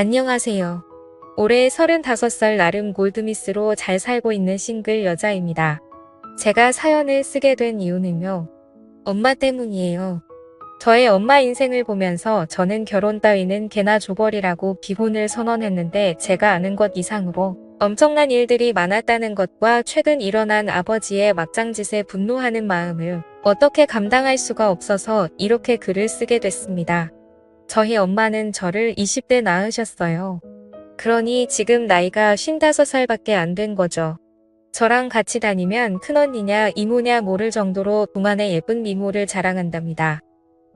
안녕하세요. 올해 35살 나름 골드미스로 잘 살고 있는 싱글 여자입니다. 제가 사연을 쓰게 된 이유는요. 엄마 때문이에요. 저의 엄마 인생을 보면서 저는 결혼 따위는 개나 줘버리라고 비혼을 선언했는데 제가 아는 것 이상으로 엄청난 일들이 많았다는 것과 최근 일어난 아버지의 막장짓에 분노하는 마음을 어떻게 감당할 수가 없어서 이렇게 글을 쓰게 됐습니다. 저희 엄마는 저를 20대 낳으셨어요. 그러니 지금 나이가 55살밖에 안 된 거죠. 저랑 같이 다니면 큰언니냐 이모냐 모를 정도로 동안의 예쁜 미모를 자랑한답니다.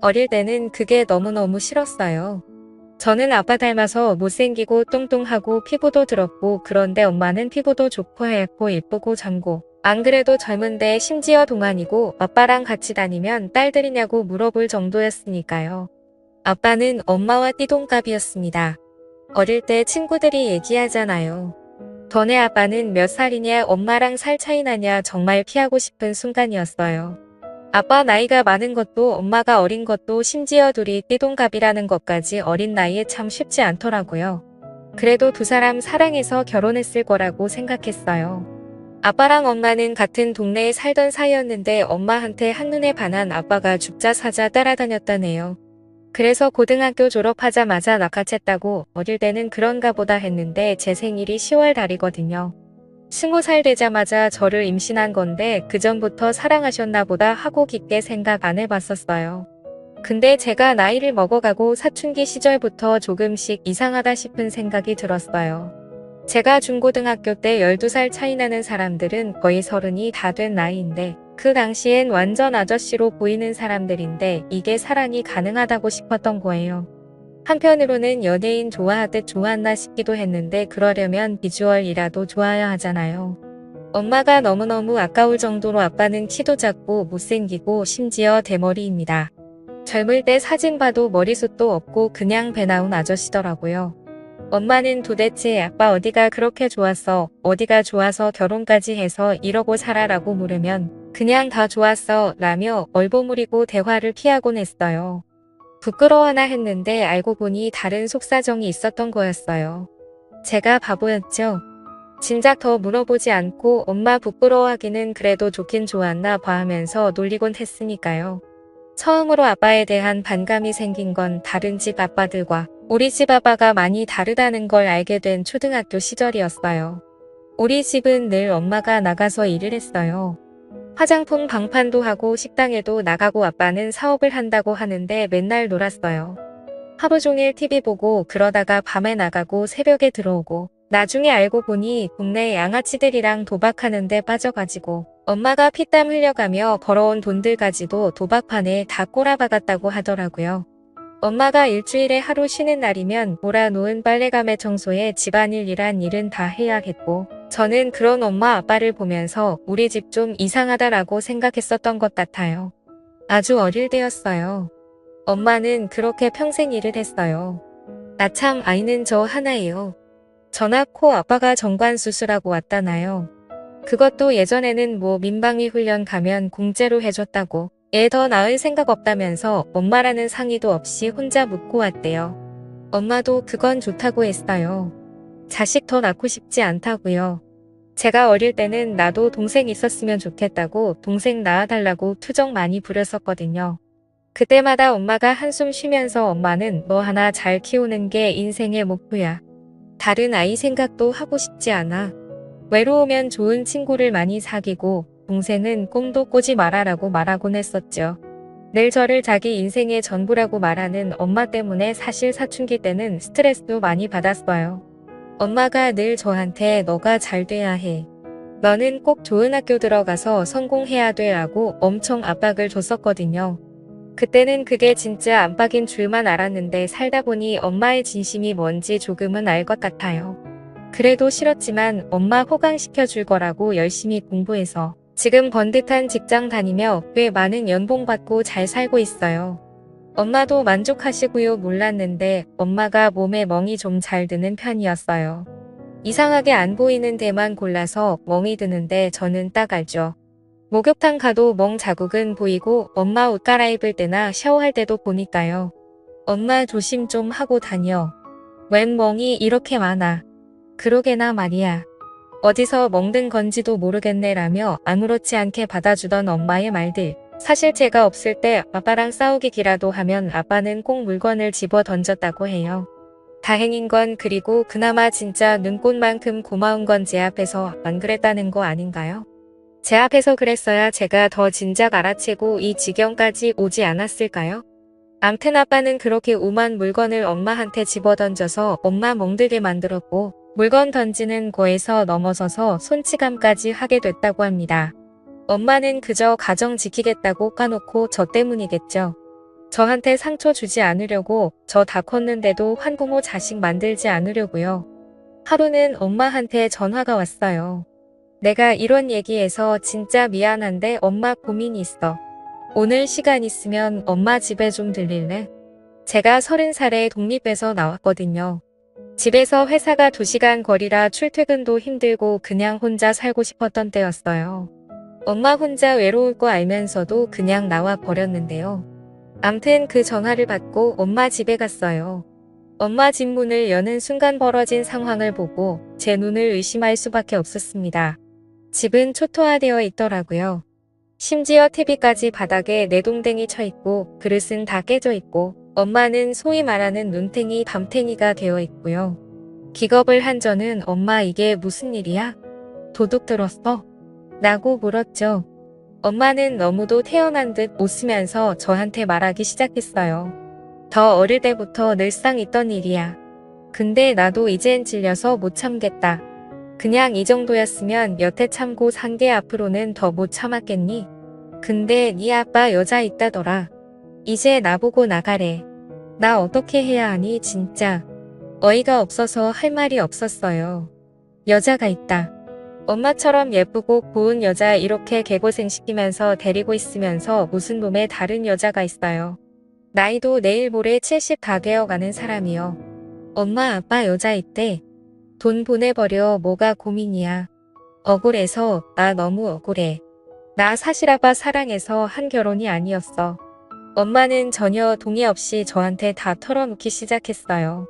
어릴 때는 그게 너무너무 싫었어요. 저는 아빠 닮아서 못생기고 뚱뚱하고 피부도 더럽고 그런데 엄마는 피부도 좋고 하얗고 예쁘고 젊고 안 그래도 젊은데 심지어 동안이고 아빠랑 같이 다니면 딸들이냐고 물어볼 정도였으니까요. 아빠는 엄마와 띠동갑이었습니다. 어릴 때 친구들이 얘기하잖아요. 너네 아빠는 몇 살이냐 엄마랑 살 차이 나냐 정말 피하고 싶은 순간이었어요. 아빠 나이가 많은 것도 엄마가 어린 것도 심지어 둘이 띠동갑이라는 것까지 어린 나이에 참 쉽지 않더라고요. 그래도 두 사람 사랑해서 결혼했을 거라고 생각했어요. 아빠랑 엄마는 같은 동네에 살던 사이였는데 엄마한테 한눈에 반한 아빠가 죽자 사자 따라다녔다네요. 그래서 고등학교 졸업하자마자 낙하챘다고 어릴 때는 그런가 보다 했는데 제 생일이 10월 달이거든요. 20살 되자마자 저를 임신한 건데 그전부터 사랑하셨나 보다 하고 깊게 생각 안 해봤었어요. 근데 제가 나이를 먹어가고 사춘기 시절부터 조금씩 이상하다 싶은 생각이 들었어요. 제가 중고등학교 때 12살 차이 나는 사람들은 거의 30이 다 된 나이인데 그 당시엔 완전 아저씨로 보이는 사람들인데 이게 사랑이 가능하다고 싶었던 거예요. 한편으로는 연예인 좋아하듯 좋았나 싶기도 했는데 그러려면 비주얼이라도 좋아야 하잖아요. 엄마가 너무너무 아까울 정도로 아빠는 키도 작고 못생기고 심지어 대머리입니다. 젊을 때 사진 봐도 머리숱도 없고 그냥 배 나온 아저씨더라고요. 엄마는 도대체 아빠 어디가 그렇게 좋았어? 어디가 좋아서 결혼까지 해서 이러고 살아라고 물으면 그냥 다 좋았어 라며 얼버무리고 대화를 피하곤 했어요. 부끄러워나 했는데 알고 보니 다른 속사정이 있었던 거였어요. 제가 바보였죠. 진작 더 물어보지 않고 엄마 부끄러워하기는 그래도 좋긴 좋았나 봐 하면서 놀리곤 했으니까요. 처음으로 아빠에 대한 반감이 생긴 건 다른 집 아빠들과 우리 집 아빠가 많이 다르다는 걸 알게 된 초등학교 시절이었어요. 우리 집은 늘 엄마가 나가서 일을 했어요. 화장품 방판도 하고 식당에도 나가고 아빠는 사업을 한다고 하는데 맨날 놀았어요. 하루 종일 TV 보고 그러다가 밤에 나가고 새벽에 들어오고 나중에 알고 보니 동네 양아치들이랑 도박하는데 빠져가지고 엄마가 피땀 흘려가며 벌어온 돈들 가지고 도박판에 다 꼬라박았다고 하더라고요. 엄마가 일주일에 하루 쉬는 날이면 몰아놓은 빨래감에 청소에 집안일이란 일은 다 해야 했고 저는 그런 엄마 아빠를 보면서 우리 집 좀 이상하다라고 생각했었던 것 같아요. 아주 어릴 때였어요. 엄마는 그렇게 평생 일을 했어요. 나 참 아이는 저 하나예요. 저 낳고 아빠가 정관 수술하고 왔다나요. 그것도 예전에는 뭐 민방위 훈련 가면 공짜로 해줬다고 애 더 낳을 생각 없다면서 엄마라는 상의도 없이 혼자 묻고 왔대요. 엄마도 그건 좋다고 했어요. 자식 더 낳고 싶지 않다고요. 제가 어릴 때는 나도 동생 있었으면 좋겠다고 동생 낳아달라고 투정 많이 부렸었거든요. 그때마다 엄마가 한숨 쉬면서 엄마는 너 하나 잘 키우는 게 인생의 목표야. 다른 아이 생각도 하고 싶지 않아. 외로우면 좋은 친구를 많이 사귀고 동생은 꿈도 꾸지 말아라고 말하곤 했었죠. 늘 저를 자기 인생의 전부라고 말하는 엄마 때문에 사실 사춘기 때는 스트레스도 많이 받았어요. 엄마가 늘 저한테 너가 잘 돼야 해. 너는 꼭 좋은 학교 들어가서 성공해야 돼 라고 엄청 압박을 줬었거든요. 그때는 그게 진짜 압박인 줄만 알았는데 살다 보니 엄마의 진심이 뭔지 조금은 알 것 같아요. 그래도 싫었지만 엄마 호강시켜 줄 거라고 열심히 공부해서 지금 번듯한 직장 다니며 꽤 많은 연봉 받고 잘 살고 있어요. 엄마도 만족하시고요. 몰랐는데 엄마가 몸에 멍이 좀 잘 드는 편이었어요. 이상하게 안 보이는 데만 골라서 멍이 드는데 저는 딱 알죠. 목욕탕 가도 멍 자국은 보이고 엄마 옷 갈아입을 때나 샤워할 때도 보니까요. 엄마 조심 좀 하고 다녀. 웬 멍이 이렇게 많아. 그러게나 말이야. 어디서 멍든 건지도 모르겠네라며 아무렇지 않게 받아주던 엄마의 말들. 사실 제가 없을 때 아빠랑 싸우기라도 하면 아빠는 꼭 물건을 집어 던졌다고 해요. 다행인 건 그리고 그나마 진짜 눈꽃만큼 고마운 건 제 앞에서 안 그랬다는 거 아닌가요? 제 앞에서 그랬어야 제가 더 진작 알아채고 이 지경까지 오지 않았을까요? 암튼 아빠는 그렇게 오만 물건을 엄마한테 집어던져서 엄마 멍들게 만들었고 물건 던지는 거에서 넘어서서 손찌감까지 하게 됐다고 합니다. 엄마는 그저 가정 지키겠다고 까놓고 저 때문이겠죠. 저한테 상처 주지 않으려고 저 다 컸는데도 한부모 자식 만들지 않으려고요. 하루는 엄마한테 전화가 왔어요. 내가 이런 얘기해서 진짜 미안한데 엄마 고민이 있어. 오늘 시간 있으면 엄마 집에 좀 들릴래? 제가 30살에 독립해서 나왔거든요. 집에서 회사가 2시간 거리라 출퇴근도 힘들고 그냥 혼자 살고 싶었던 때였어요. 엄마 혼자 외로울 거 알면서도 그냥 나와 버렸는데요. 암튼 그 전화를 받고 엄마 집에 갔어요. 엄마 집 문을 여는 순간 벌어진 상황을 보고 제 눈을 의심할 수밖에 없었습니다. 집은 초토화되어 있더라고요. 심지어 TV까지 바닥에 내동댕이 쳐있고 그릇은 다 깨져 있고 엄마는 소위 말하는 눈탱이 밤탱이가 되어 있고요. 기겁을 한 저는 엄마 이게 무슨 일이야? 도둑 들었어? 라고 물었죠. 엄마는 너무도 태어난 듯 웃으면서 저한테 말하기 시작했어요. 더 어릴 때부터 늘상 있던 일이야. 근데 나도 이젠 질려서 못 참겠다. 그냥 이 정도였으면 여태 참고 산 게 앞으로는 더 못 참았겠니? 근데 네 아빠 여자 있다더라. 이제 나보고 나가래. 나 어떻게 해야 하니 진짜. 어이가 없어서 할 말이 없었어요. 여자가 있다. 엄마처럼 예쁘고 고운 여자 이렇게 개고생시키면서 데리고 있으면서 무슨 놈의 다른 여자가 있어요. 나이도 내일 모레 70 다 되어가는 사람이요. 엄마 아빠 여자 있대. 돈 보내버려 뭐가 고민이야. 억울해서 나 너무 억울해. 나 사실 아빠 사랑해서 한 결혼이 아니었어. 엄마는 전혀 동의 없이 저한테 다 털어놓기 시작했어요.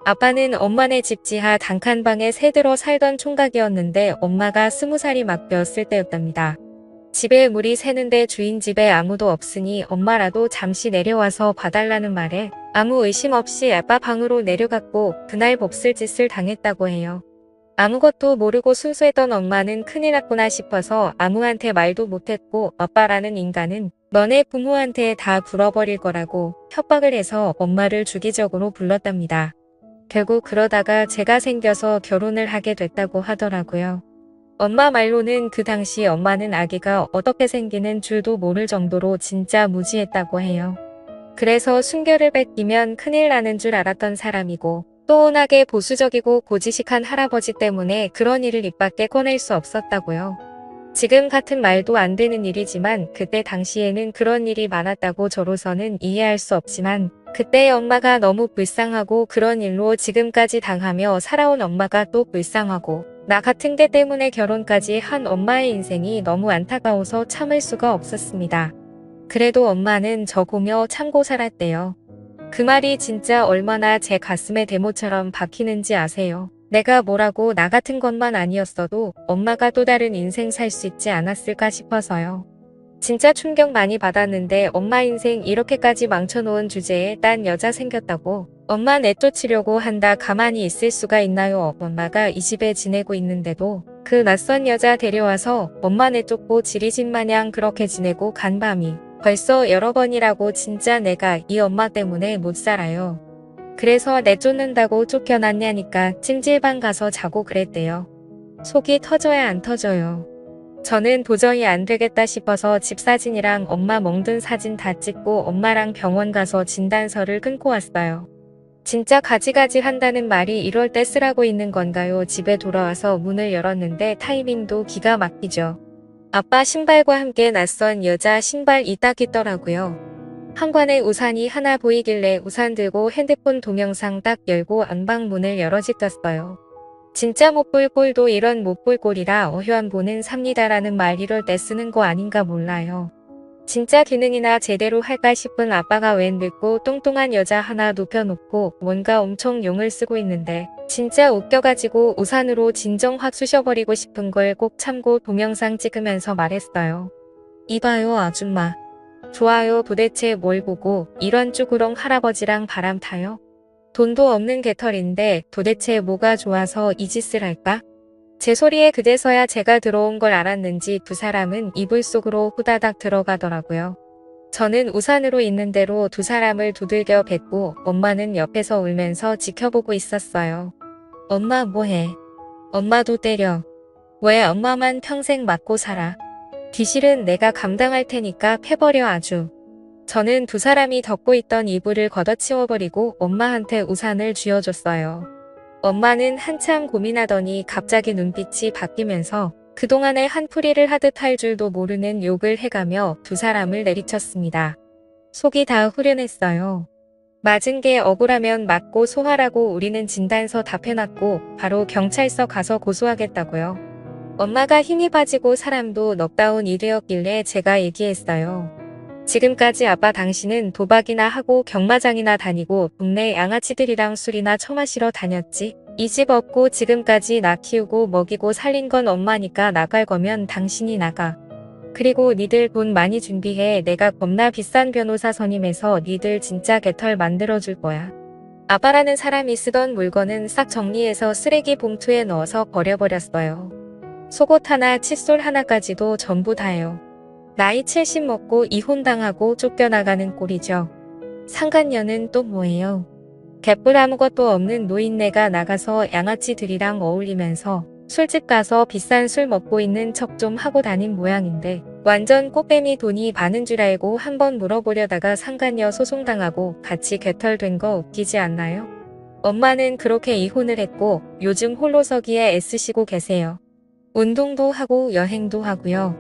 아빠는 엄마네 집 지하 단칸방에 새들어 살던 총각이었는데 엄마가 20살이 막 되었을 때였답니다. 집에 물이 새는데 주인 집에 아무도 없으니 엄마라도 잠시 내려와서 봐달라는 말에 아무 의심 없이 아빠 방으로 내려갔고 그날 몹쓸 짓을 당했다고 해요. 아무것도 모르고 순수했던 엄마는 큰일 났구나 싶어서 아무한테 말도 못했고 아빠라는 인간은 너네 부모한테 다 불어버릴 거라고 협박을 해서 엄마를 주기적으로 불렀답니다. 결국 그러다가 제가 생겨서 결혼을 하게 됐다고 하더라고요. 엄마 말로는 그 당시 엄마는 아기가 어떻게 생기는 줄도 모를 정도로 진짜 무지했다고 해요. 그래서 순결을 뺏기면 큰일 나는 줄 알았던 사람이고 또 워낙에 보수적이고 고지식한 할아버지 때문에 그런 일을 입 밖에 꺼낼 수 없었다고요. 지금 같은 말도 안 되는 일이지만 그때 당시에는 그런 일이 많았다고 저로서는 이해할 수 없지만 그때 엄마가 너무 불쌍하고 그런 일로 지금까지 당하며 살아온 엄마가 또 불쌍하고 나 같은 게 때문에 결혼까지 한 엄마의 인생이 너무 안타까워서 참을 수가 없었습니다. 그래도 엄마는 저 보며 참고 살았대요. 그 말이 진짜 얼마나 제 가슴에 대모처럼 박히는지 아세요? 내가 뭐라고 나 같은 것만 아니었어도 엄마가 또 다른 인생 살 수 있지 않았을까 싶어서요. 진짜 충격 많이 받았는데 엄마 인생 이렇게까지 망쳐놓은 주제에 딴 여자 생겼다고 엄마 내쫓으려고 한다 가만히 있을 수가 있나요? 엄마가 이 집에 지내고 있는데도 그 낯선 여자 데려와서 엄마 내쫓고 지리집 마냥 그렇게 지내고 간 밤이 벌써 여러 번이라고 진짜 내가 이 엄마 때문에 못 살아요. 그래서 내쫓는다고 쫓겨났냐니까 찜질방 가서 자고 그랬대요. 속이 터져야 안 터져요. 저는 도저히 안 되겠다 싶어서 집 사진이랑 엄마 멍든 사진 다 찍고 엄마랑 병원 가서 진단서를 끊고 왔어요. 진짜 가지가지 한다는 말이 이럴 때 쓰라고 있는 건가요? 집에 돌아와서 문을 열었는데 타이밍도 기가 막히죠. 아빠 신발과 함께 낯선 여자 신발이 딱 있더라고요. 현관에 우산이 하나 보이길래 우산 들고 핸드폰 동영상 딱 열고 안방문을 열어직갔어요. 진짜 못 볼 꼴도 이런 못 볼 꼴이라 어휴한 보는 삽니다라는 말 이럴 때 쓰는 거 아닌가 몰라요. 진짜 기능이나 제대로 할까 싶은 아빠가 웬 늙고 뚱뚱한 여자 하나 눕혀놓고 뭔가 엄청 용을 쓰고 있는데 진짜 웃겨가지고 우산으로 진정 확 쑤셔버리고 싶은 걸 꼭 참고 동영상 찍으면서 말했어요. 이봐요 아줌마. 좋아요 도대체 뭘 보고 이런 쭈구렁 할아버지랑 바람 타요? 돈도 없는 개털인데 도대체 뭐가 좋아서 이 짓을 할까? 제 소리에 그제서야 제가 들어온 걸 알았는지 두 사람은 이불 속으로 후다닥 들어가더라고요. 저는 우산으로 있는 대로 두 사람을 두들겨 뱉고 엄마는 옆에서 울면서 지켜보고 있었어요. 엄마 뭐해? 엄마도 때려. 왜 엄마만 평생 맞고 살아? 뒤실은 내가 감당할 테니까 패버려 아주. 저는 두 사람이 덮고 있던 이불을 걷어치워버리고 엄마한테 우산을 쥐어줬어요. 엄마는 한참 고민하더니 갑자기 눈빛이 바뀌면서 그동안에 한풀이를 하듯 할 줄도 모르는 욕을 해가며 두 사람을 내리쳤습니다. 속이 다 후련했어요. 맞은 게 억울하면 맞고 소화라고 우리는 진단서 답해놨고 바로 경찰서 가서 고소하겠다고요. 엄마가 힘이 빠지고 사람도 넉다운 일이었길래 제가 얘기했어요. 지금까지 아빠 당신은 도박이나 하고 경마장이나 다니고 동네 양아치들이랑 술이나 처마시러 다녔지. 이 집 없고 지금까지 나 키우고 먹이고 살린 건 엄마니까 나갈 거면 당신이 나가. 그리고 니들 돈 많이 준비해. 내가 겁나 비싼 변호사 선임해서 니들 진짜 개털 만들어줄 거야. 아빠라는 사람이 쓰던 물건은 싹 정리해서 쓰레기 봉투에 넣어서 버려버렸어요. 속옷 하나, 칫솔 하나까지도 전부 다요. 나이 70 먹고 이혼당하고 쫓겨나가는 꼴이죠. 상간녀는 또 뭐예요? 개뿔 아무것도 없는 노인네가 나가서 양아치들이랑 어울리면서 술집 가서 비싼 술 먹고 있는 척 좀 하고 다닌 모양인데 완전 꽃뱀이 돈이 많은 줄 알고 한번 물어보려다가 상간녀 소송당하고 같이 개털된 거 웃기지 않나요? 엄마는 그렇게 이혼을 했고 요즘 홀로서기에 애쓰시고 계세요. 운동도 하고 여행도 하고요.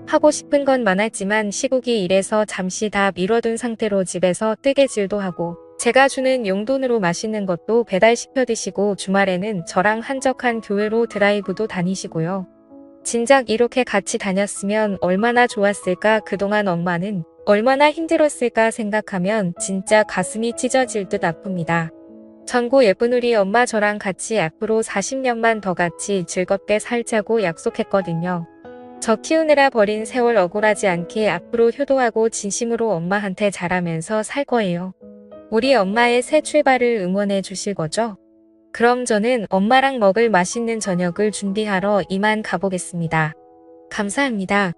하고 싶은 건 많았지만 시국이 이래서 잠시 다 미뤄둔 상태로 집에서 뜨개질도 하고 제가 주는 용돈으로 맛있는 것도 배달시켜 드시고 주말에는 저랑 한적한 교회로 드라이브도 다니시고요. 진작 이렇게 같이 다녔으면 얼마나 좋았을까. 그동안 엄마는 얼마나 힘들었을까 생각하면 진짜 가슴이 찢어질 듯 아픕니다. 전고 예쁜 우리 엄마 저랑 같이 앞으로 40년만 더 같이 즐겁게 살자고 약속했거든요. 저 키우느라 버린 세월 억울하지 않게 앞으로 효도하고 진심으로 엄마한테 잘하면서 살 거예요. 우리 엄마의 새 출발을 응원해 주실 거죠? 그럼 저는 엄마랑 먹을 맛있는 저녁을 준비하러 이만 가보겠습니다. 감사합니다.